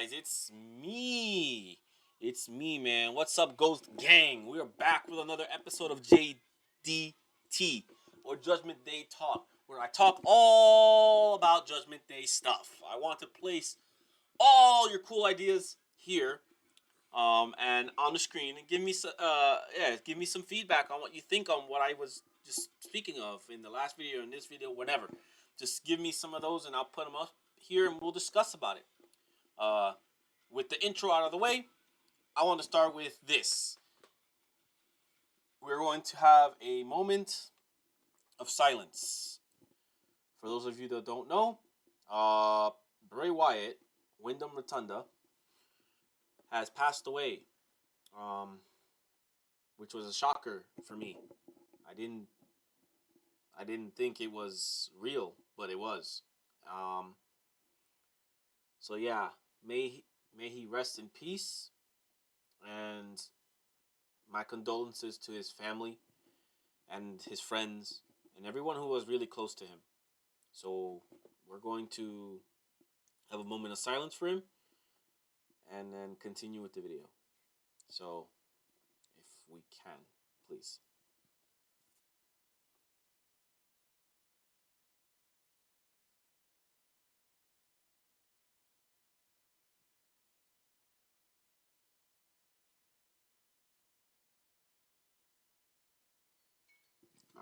guys? It's me. It's me, man. What's up, Ghost Gang? We are back with another episode of JDT, or Judgment Day Talk, where I talk all about Judgment Day stuff. I want to place all your cool ideas here, and on the screen, and give me some feedback on what you think on what I was just speaking of in the last video, in this video, whatever. Just give me some of those, and I'll put them up here, and we'll discuss about it. With the intro out of the way, I want to start with this. We're going to have a moment of silence. For those of you that don't know, Bray Wyatt, Wyndham Rotunda, has passed away, which was a shocker for me. I didn't think it was real, but it was. So yeah, may he rest in peace, and my condolences to his family and his friends and everyone who was really close to him. So we're going to have a moment of silence for him and then continue with the video. So if we can, please.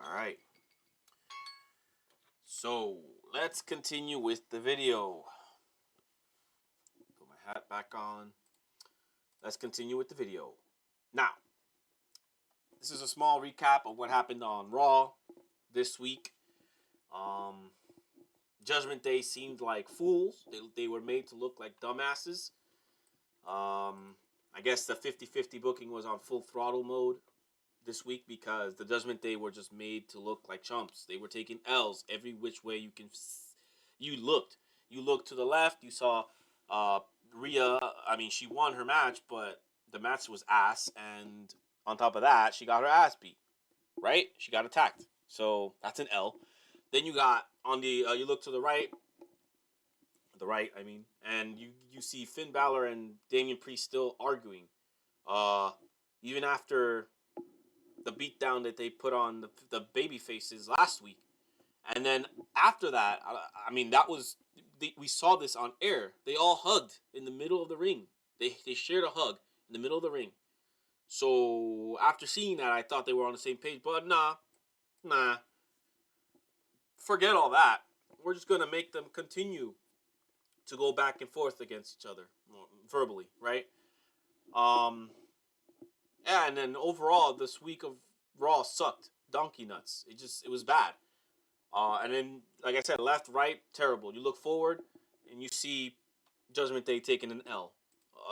All right. So let's continue with the video. Put my hat back on. Let's continue with the video. Now, this is a small recap of what happened on Raw this week. Judgment Day seemed like fools. They were made to look like dumbasses. I guess the 50-50 booking was on full throttle mode this week because the Judgment Day were just made to look like chumps. They were taking L's every which way you can. You looked. You looked to the left. You saw Rhea. I mean, she won her match, but the match was ass. And on top of that, she got her ass beat. Right? She got attacked. So that's an L. Then you got on the. You look to the right. And you see Finn Balor and Damian Priest still arguing. Even after the beatdown that they put on the baby faces last week. And then after that, I mean, that was, we saw this on air. They all hugged in the middle of the ring. They shared a hug in the middle of the ring. So after seeing that, I thought they were on the same page. But nah. Forget all that. We're just going to make them continue to go back and forth against each other verbally, right? Yeah, and then overall, this week of Raw sucked. Donkey nuts. It was bad. And then, like I said, left, right, terrible. You look forward, and you see Judgment Day taking an L.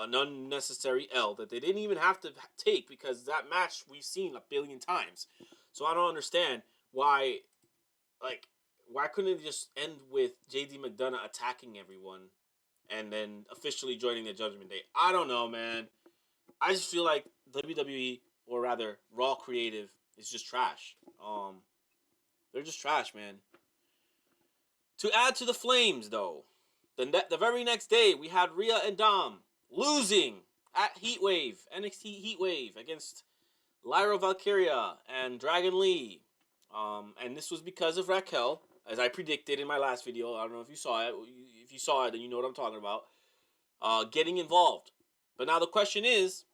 An unnecessary L that they didn't even have to take because that match we've seen a billion times. So I don't understand why couldn't it just end with JD McDonough attacking everyone and then officially joining the Judgment Day? I don't know, man. I just feel like WWE, or rather Raw Creative, is just trash. They're just trash, man. To add to the flames, though, the very next day we had Rhea and Dom losing at NXT Heatwave against Lyra Valkyria and Dragon Lee. And this was because of Raquel, as I predicted in my last video. I don't know if you saw it. If you saw it, then you know what I'm talking about. Getting involved. But now the question is,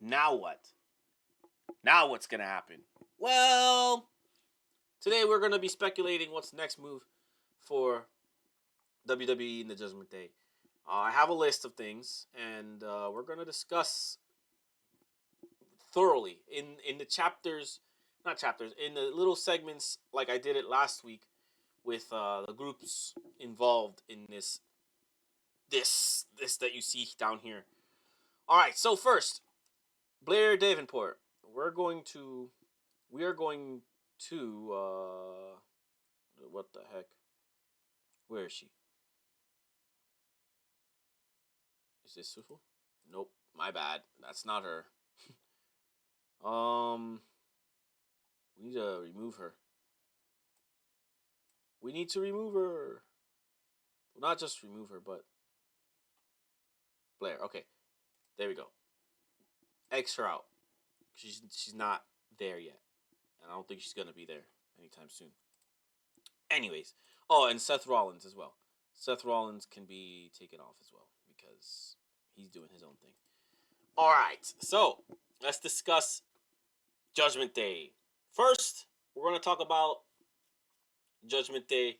now what? Now what's going to happen? Well, today we're going to be speculating what's the next move for WWE in the Judgment Day. I have a list of things, and we're going to discuss thoroughly in the chapters, not chapters, in the little segments like I did it last week with the groups involved in this that you see down here. All right, so first, Blair Davenport. We are going to what the heck? Where is she? Is this Sufu? Nope, my bad. That's not her. We need to remove her. We need to remove her. Well, not just remove her, but Blair. Okay, there we go. X her out. She's not there yet, and I don't think she's gonna be there anytime soon. Anyways, oh, and Seth Rollins as well. Seth Rollins can be taken off as well because he's doing his own thing. All right, so let's discuss Judgment Day. First, we're gonna talk about Judgment Day,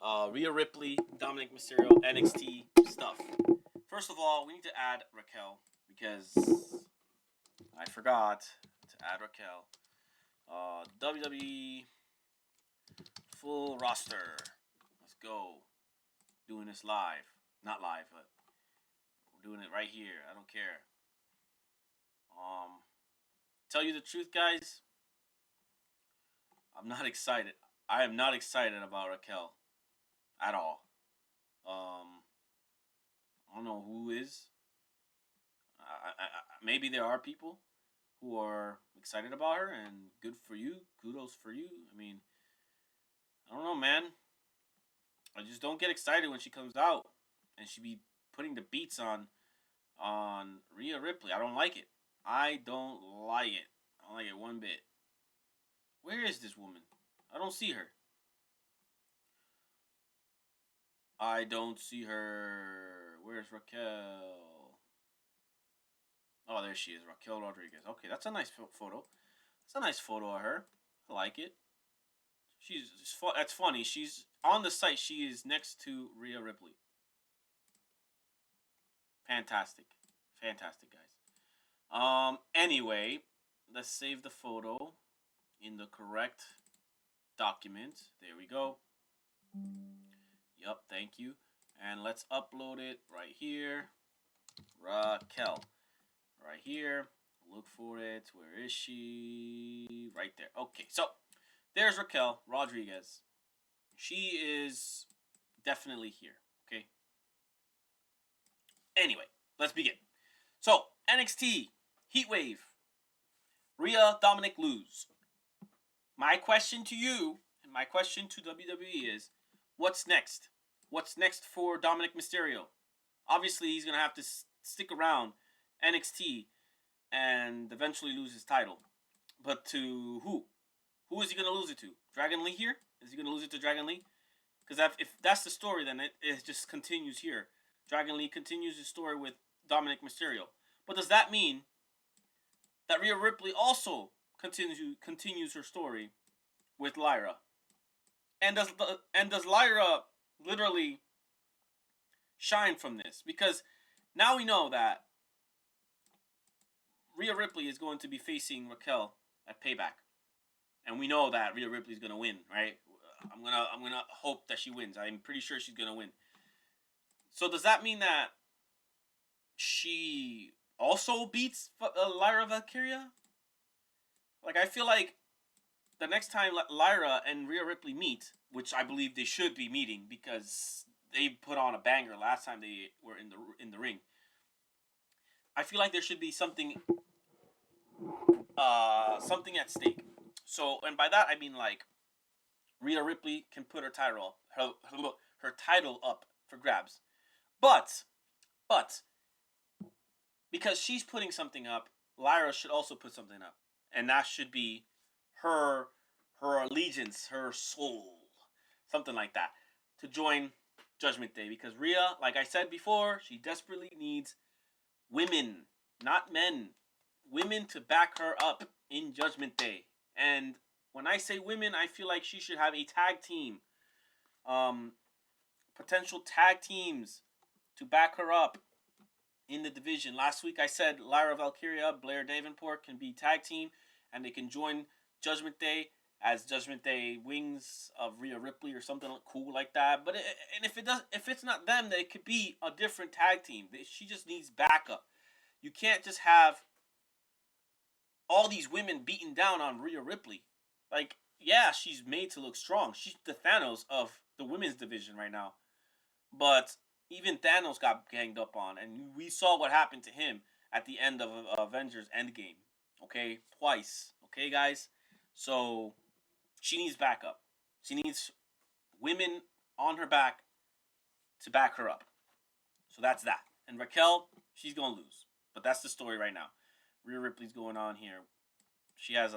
Rhea Ripley, Dominic Mysterio, NXT stuff. First of all, we need to add Raquel because I forgot to add Raquel. WWE full roster. Let's go. Doing this live. Not live, but we're doing it right here. I don't care. Tell you the truth, guys. I'm not excited. I am not excited about Raquel at all. I don't know who is. Maybe there are people who are excited about her, and good for you. Kudos for you. I mean, I don't know, man. I just don't get excited when she comes out and she be putting the beats on Rhea Ripley. I don't like it. I don't like it. I don't like it one bit. Where is this woman? I don't see her. I don't see her. Where's Raquel? Oh, there she is, Raquel Rodriguez. Okay, that's a nice photo. That's a nice photo of her. I like it. That's funny. She's on the site. She is next to Rhea Ripley. Fantastic, fantastic, guys. Anyway, let's save the photo in the correct document. There we go. Yup, thank you. And let's upload it right here. Raquel. Right here. Look for it. Where is she? Right there. Okay, so there's Raquel Rodriguez. She is definitely here. Okay. Anyway, let's begin. So, NXT Heatwave. Rhea, Dominic lose. My question to you and my question to WWE is, what's next? What's next for Dominic Mysterio? Obviously, he's going to have to stick around NXT and eventually lose his title. But to who? Who is he going to lose it to? Dragon Lee here? Is he going to lose it to Dragon Lee? Because if that's the story, then it just continues here. Dragon Lee continues his story with Dominic Mysterio. But does that mean that Rhea Ripley also continues her story with Lyra? And does Lyra literally shine from this? Because now we know that Rhea Ripley is going to be facing Raquel at Payback, and we know that Rhea Ripley is going to win, right? I'm gonna hope that she wins. I'm pretty sure she's going to win. So does that mean that she also beats Lyra Valkyria? Like, I feel like the next time Lyra and Rhea Ripley meet, which I believe they should be meeting because they put on a banger last time they were in the ring. I feel like there should be something at stake. So, and by that I mean like Rhea Ripley can put her title up for grabs, but because she's putting something up, Lyra should also put something up, and that should be her allegiance, her soul, something like that, to join Judgment Day. Because Rhea, like I said before, she desperately needs women, not men, women to back her up in Judgment Day. And when I say women, I feel like she should have a tag team, potential tag teams to back her up in the division. Last week I said Lyra Valkyria, Blair Davenport can be tag team, and they can join Judgment Day as Judgment Day wings of Rhea Ripley or something cool like that. But if it's not them, then it could be a different tag team. She just needs backup. You can't just have all these women beating down on Rhea Ripley. Like, yeah, she's made to look strong. She's the Thanos of the women's division right now. But even Thanos got ganged up on, and we saw what happened to him at the end of Avengers Endgame. Okay, twice. Okay, guys. So she needs backup. She needs women on her back to back her up. So that's that. And Raquel, she's gonna lose. But that's the story right now. Rhea Ripley's going on here. She has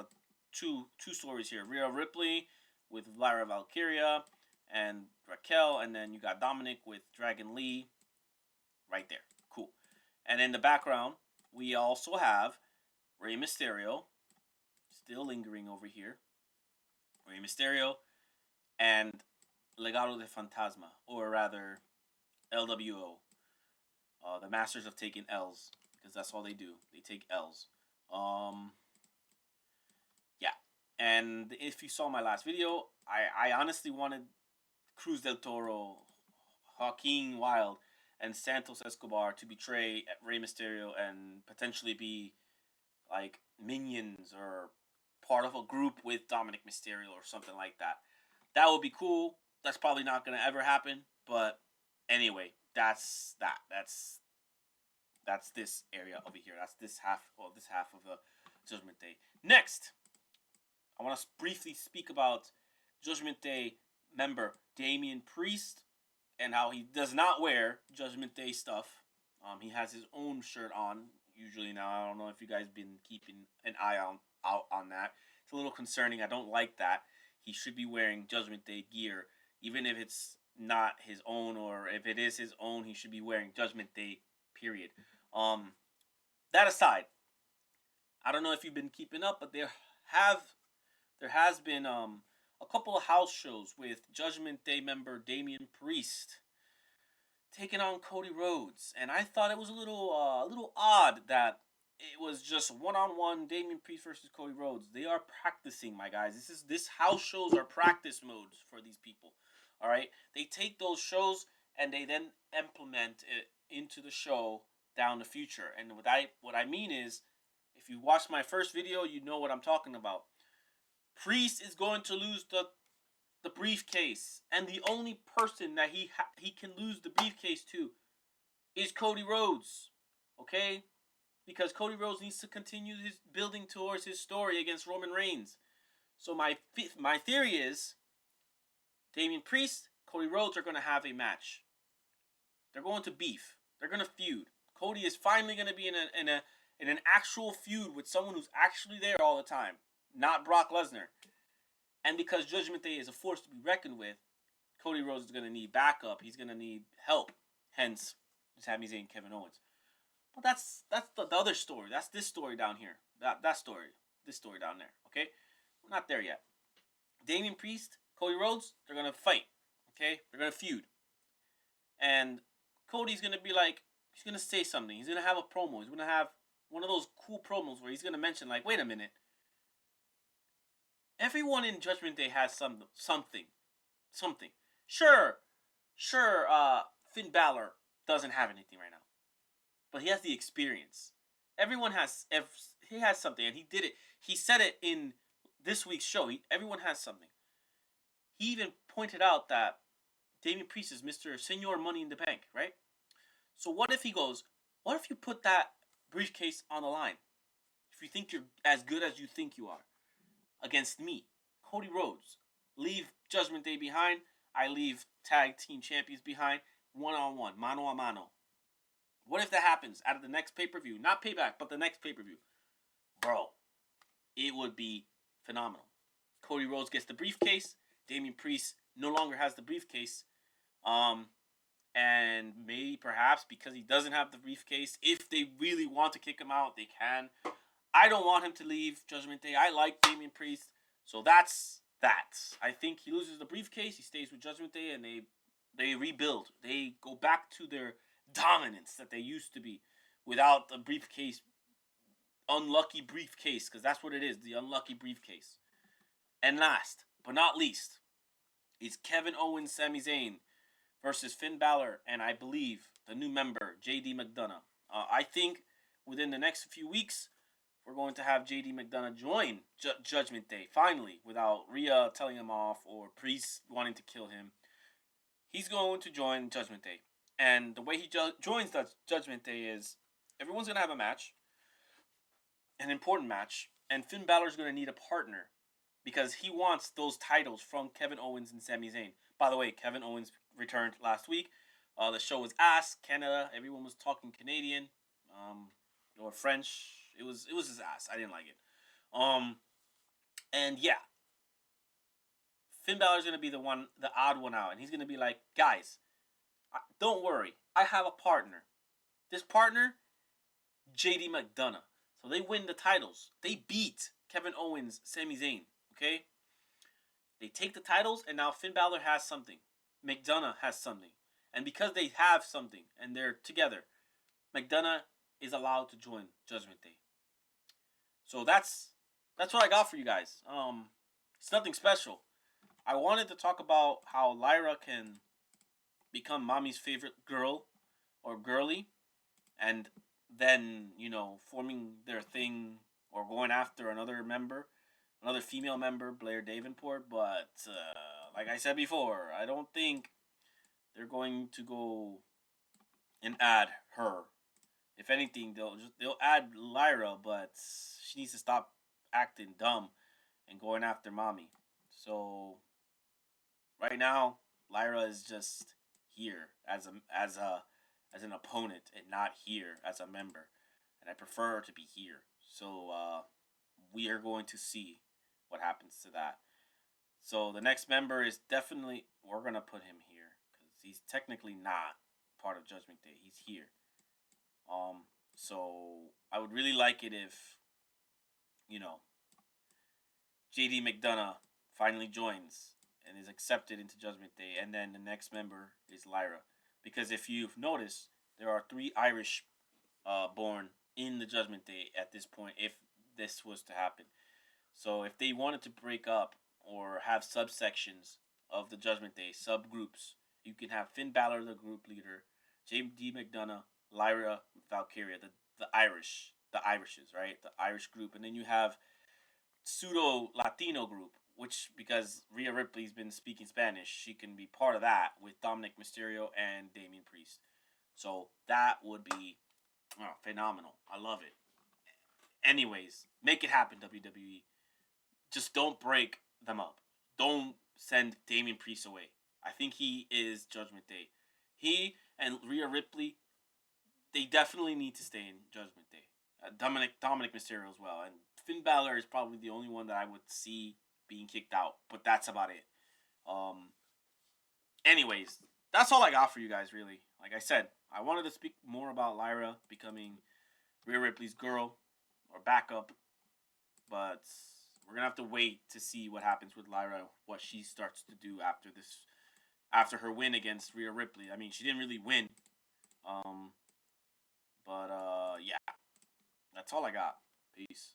two stories here. Rhea Ripley with Lyra Valkyria and Raquel, and then you got Dominic with Dragon Lee right there. Cool. And in the background, we also have Rey Mysterio, still lingering over here. Rey Mysterio and Legado de Fantasma, or rather LWO, the Masters of Taking L's, because that's all they do. They take L's. Yeah. And if you saw my last video, I honestly wanted Cruz del Toro, Joaquin Wilde, and Santos Escobar to betray Rey Mysterio and potentially be like minions or part of a group with Dominic Mysterio or something like that. That would be cool. That's probably not going to ever happen. But anyway, that's that. That's this area over here. That's this half of the Judgment Day. Next, I want to briefly speak about Judgment Day member Damian Priest and how he does not wear Judgment Day stuff. He has his own shirt on usually now. I don't know if you guys been keeping an eye out on that. It's a little concerning. I don't like that. He should be wearing Judgment Day gear, even if it's not his own, or if it is his own, he should be wearing Judgment Day. Period. That aside, I don't know if you've been keeping up, but there has been a couple of house shows with Judgment Day member Damian Priest taking on Cody Rhodes, and I thought it was a little odd that it was just one-on-one Damian Priest versus Cody Rhodes. They are practicing, my guys. This house shows are practice modes for these people. All right, they take those shows and they then implement it into the show down the future. And what I mean is, if you watched my first video, you know what I'm talking about. Priest is going to lose the briefcase, and the only person that he can lose the briefcase to is Cody Rhodes. Okay? Because Cody Rhodes needs to continue his building towards his story against Roman Reigns. So my theory is Damian Priest, Cody Rhodes are going to have a match. They're going to beef. They're going to feud. Cody is finally going to be in an actual feud with someone who's actually there all the time, not Brock Lesnar. And because Judgment Day is a force to be reckoned with, Cody Rhodes is going to need backup. He's going to need help. Hence, Sami Zayn and Kevin Owens. But that's the other story. That's this story down here. That story. This story down there. Okay? We're not there yet. Damian Priest, Cody Rhodes, they're going to fight. Okay? They're going to feud. And Cody's going to be like, he's going to say something. He's going to have a promo. He's going to have one of those cool promos where he's going to mention, like, wait a minute. Everyone in Judgment Day has something. Sure, Finn Balor doesn't have anything right now. But he has the experience. Everyone has something, and he did it. He said it in this week's show. Everyone has something. He even pointed out that Damian Priest is Mr. Senor Money in the Bank, right? So what if you put that briefcase on the line? If you think you're as good as you think you are, against me, Cody Rhodes, leave Judgment Day behind. I leave tag team champions behind. One-on-one, mano a mano. What if that happens out of the next pay-per-view? Not Payback, but the next pay-per-view. Bro, it would be phenomenal. Cody Rhodes gets the briefcase. Damian Priest no longer has the briefcase. And maybe perhaps because he doesn't have the briefcase, if they really want to kick him out, they can. I don't want him to leave Judgment Day. I like Damian Priest. So that's that. I think he loses the briefcase. He stays with Judgment Day and they rebuild. They go back to their dominance that they used to be without the briefcase. Unlucky briefcase, because that's what it is. The unlucky briefcase. And last but not least is Kevin Owens, Sami Zayn versus Finn Balor and I believe the new member, JD McDonough. I think within the next few weeks, we're going to have JD McDonough join Judgment Day, finally, without Rhea telling him off or Priest wanting to kill him. He's going to join Judgment Day. And the way he joins that Judgment Day is everyone's going to have a match, an important match, and Finn Balor's going to need a partner because he wants those titles from Kevin Owens and Sami Zayn. By the way, Kevin Owens returned last week. The show was ass, Canada. Everyone was talking Canadian. or French. It was his ass. I didn't like it. And yeah, Finn Balor's gonna be the odd one out, and he's gonna be like, guys, don't worry, I have a partner. This partner, JD McDonough. So they win the titles. They beat Kevin Owens, Sami Zayn. Okay, they take the titles, and now Finn Balor has something. McDonough has something, and because they have something and they're together, McDonough is allowed to join Judgment Day. So that's what I got for you guys. It's nothing special. I wanted to talk about how Lyra can become mommy's favorite girl or girly, and then forming their thing or going after another female member, Blair Davenport. But like I said before, I don't think they're going to go and add her. If anything, they'll add Lyra, but she needs to stop acting dumb and going after mommy. So right now, Lyra is just here as an opponent and not here as a member, and I prefer her to be here. So we are going to see what happens to that. So the next member is definitely, we're gonna put him here because he's technically not part of Judgment Day. He's here. So I would really like it if JD McDonough finally joins and is accepted into Judgment Day, and then the next member is Lyra. Because if you've noticed, there are 3 Irish born in the Judgment Day at this point, if this was to happen. So if they wanted to break up or have subsections of the Judgment Day, subgroups, you can have Finn Balor, the group leader, JD McDonough, Lyra, Valkyria, the Irishes, right? The Irish group. And then you have pseudo Latino group, which, because Rhea Ripley's been speaking Spanish, she can be part of that with Dominic Mysterio and Damian Priest. So that would be phenomenal. I love it. Anyways, make it happen, WWE. Just don't break them up. Don't send Damian Priest away. I think he is Judgment Day. He and Rhea Ripley, they definitely need to stay in Judgment Day. Dominic Mysterio as well. And Finn Balor is probably the only one that I would see being kicked out. But that's about it. Anyways, that's all I got for you guys, really. Like I said, I wanted to speak more about Lyra becoming Rhea Ripley's girl or backup. But we're going to have to wait to see what happens with Lyra, what she starts to do after her win against Rhea Ripley. I mean, she didn't really win. But yeah, that's all I got. Peace.